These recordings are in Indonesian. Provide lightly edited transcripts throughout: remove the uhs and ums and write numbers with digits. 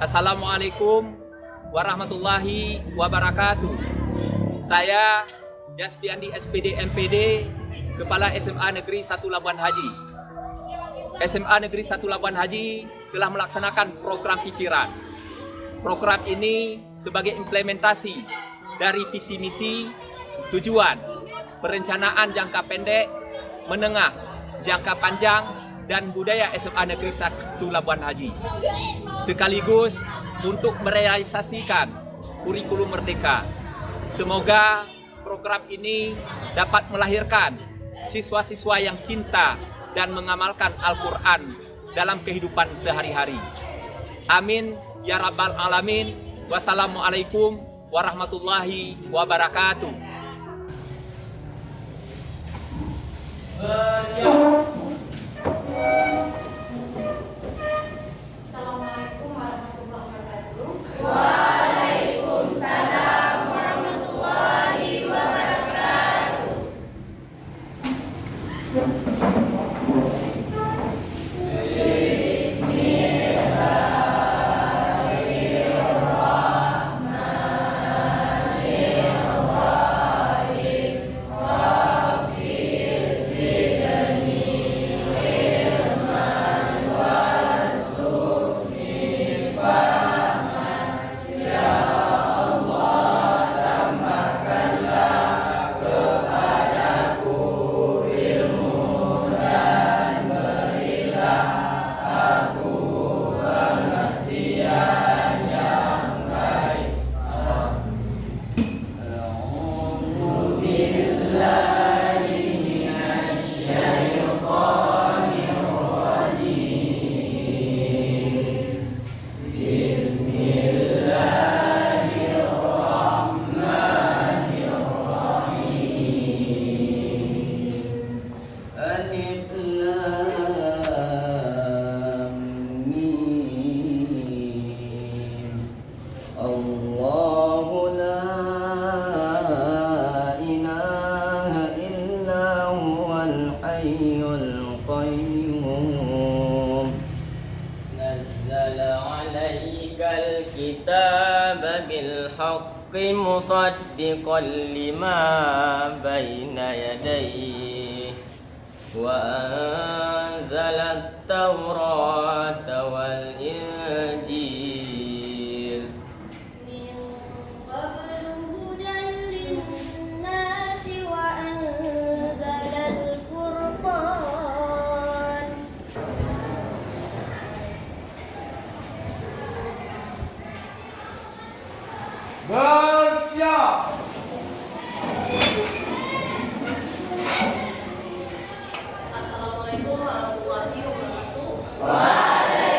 Assalamualaikum warahmatullahi wabarakatuh. Saya Jaspiandi SPD MPD, Kepala SMA Negeri 1 Labuan Haji. SMA Negeri 1 Labuan Haji telah melaksanakan program pikiran. Program ini sebagai implementasi dari visi misi, tujuan, perencanaan jangka pendek, menengah, jangka panjang, dan budaya SMA Negeri 1 Labuan Haji. Sekaligus untuk merealisasikan kurikulum merdeka. Semoga program ini dapat melahirkan siswa-siswa yang cinta dan mengamalkan Al-Quran dalam kehidupan sehari-hari. Amin ya rabbal alamin. Wassalamualaikum warahmatullahi wabarakatuh. الكتاب بالحق مصدقا لما بين يديه وأنزل التوراة والإنجيل من قبل هدى للناس وأنزل الفرقان Bersiap. Assalamualaikum warahmatullahi wabarakatuh. Waalaikumsalam.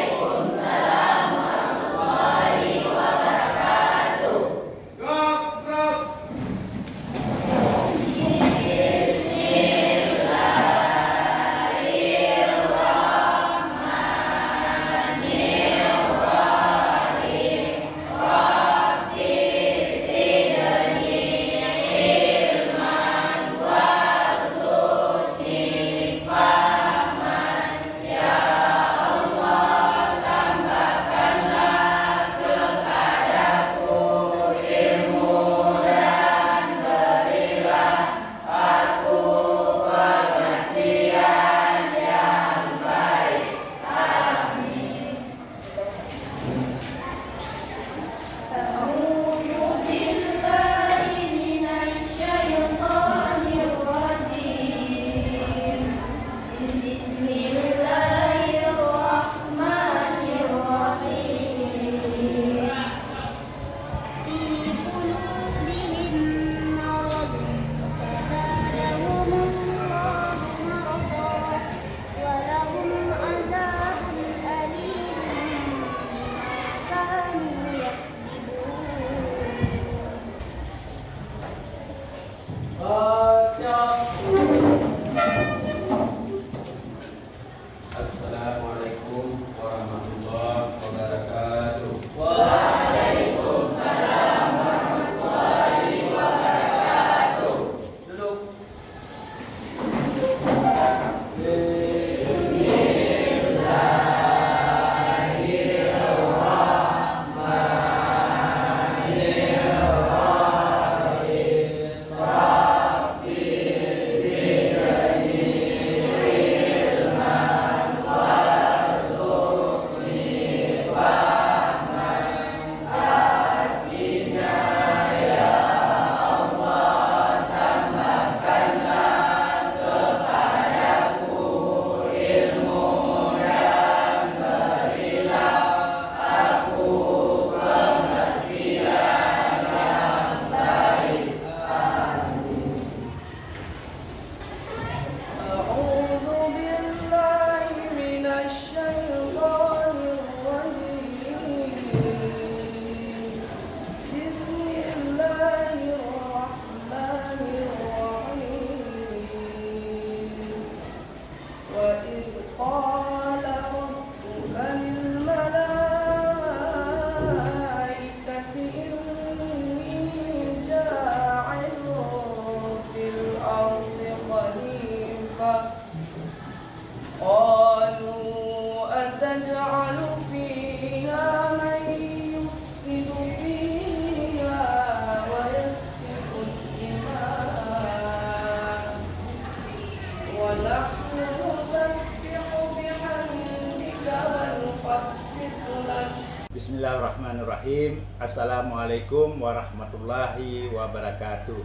Bismillahirrahmanirrahim. Assalamualaikum warahmatullahi wabarakatuh.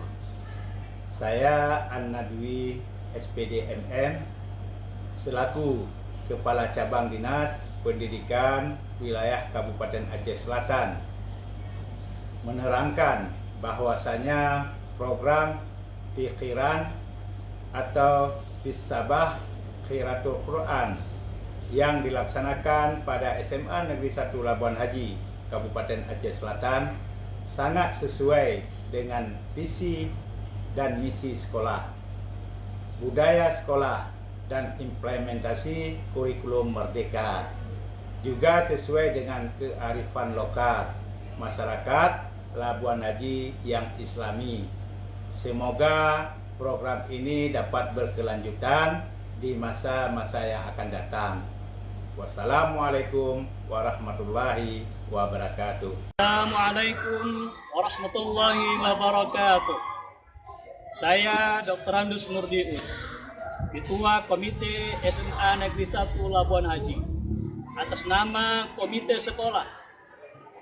Saya An-Nadwi SPD MM selaku Kepala Cabang Dinas Pendidikan Wilayah Kabupaten Aceh Selatan menerangkan bahwasanya program Pikiran atau Fisabah Khiratul Quran yang dilaksanakan pada SMA Negeri 1 Labuan Haji, Kabupaten Aceh Selatan sangat sesuai dengan visi dan misi sekolah, budaya sekolah, dan implementasi kurikulum merdeka. Juga sesuai dengan kearifan lokal masyarakat Labuan Haji yang Islami. Semoga program ini dapat berkelanjutan di masa-masa yang akan datang. Wassalamualaikum warahmatullahi wabarakatuh. Assalamualaikum warahmatullahi wabarakatuh. Saya Dr. Andus Nurdius, Ketua Komite SMA Negeri 1 Labuan Haji. Atas nama Komite Sekolah,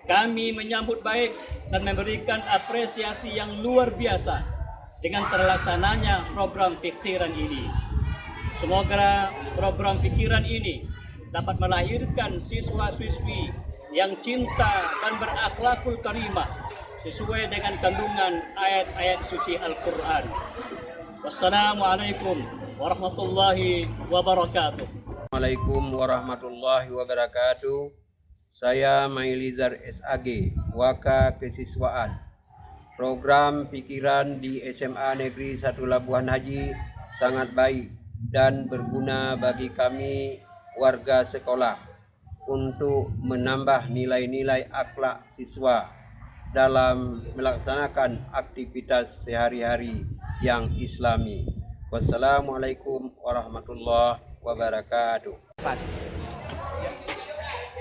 kami menyambut baik dan memberikan apresiasi yang luar biasa dengan terlaksananya program pikiran ini. Semoga program pikiran ini dapat melahirkan siswa-siswi yang cinta dan berakhlakul karimah sesuai dengan kandungan ayat-ayat suci Al-Quran. Wassalamualaikum warahmatullahi wabarakatuh. Assalamualaikum warahmatullahi wabarakatuh. Saya Mailizar SAG, Waka Kesiswaan. Program pikiran di SMA Negeri 1 Labuan Haji sangat baik dan berguna bagi kami warga sekolah untuk menambah nilai-nilai akhlak siswa dalam melaksanakan aktivitas sehari-hari yang islami. Wassalamualaikum warahmatullahi wabarakatuh.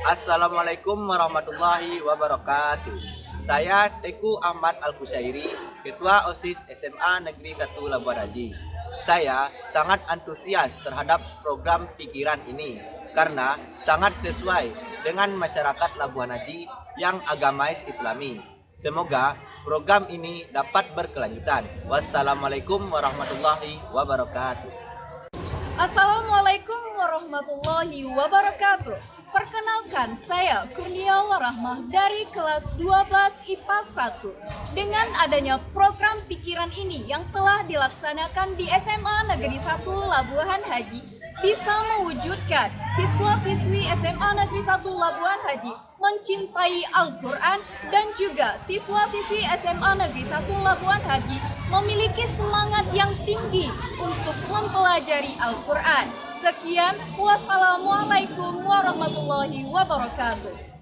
Assalamualaikum warahmatullahi wabarakatuh. Saya Teku Ahmad Al-Kusairi, Ketua OSIS SMA Negeri 1 Labuan Haji. Saya sangat antusias terhadap program pikiran ini karena sangat sesuai dengan masyarakat Labuan Haji yang agamais Islami. Semoga program ini dapat berkelanjutan. Wassalamualaikum warahmatullahi wabarakatuh. Assalamualaikum warahmatullahi wabarakatuh. Perkenalkan, saya Kurnia Warahmah dari kelas 12 IPA 1. Dengan adanya program pikiran ini yang telah dilaksanakan di SMA Negeri 1 Labuan Haji, bisa mewujudkan siswa-siswi SMA Negeri 1 Labuan Haji mencintai Al-Quran dan juga siswa-siswi SMA Negeri 1 Labuan Haji memiliki semangat yang tinggi untuk mempelajari Al-Quran. Sekian, wassalamualaikum warahmatullahi wabarakatuh.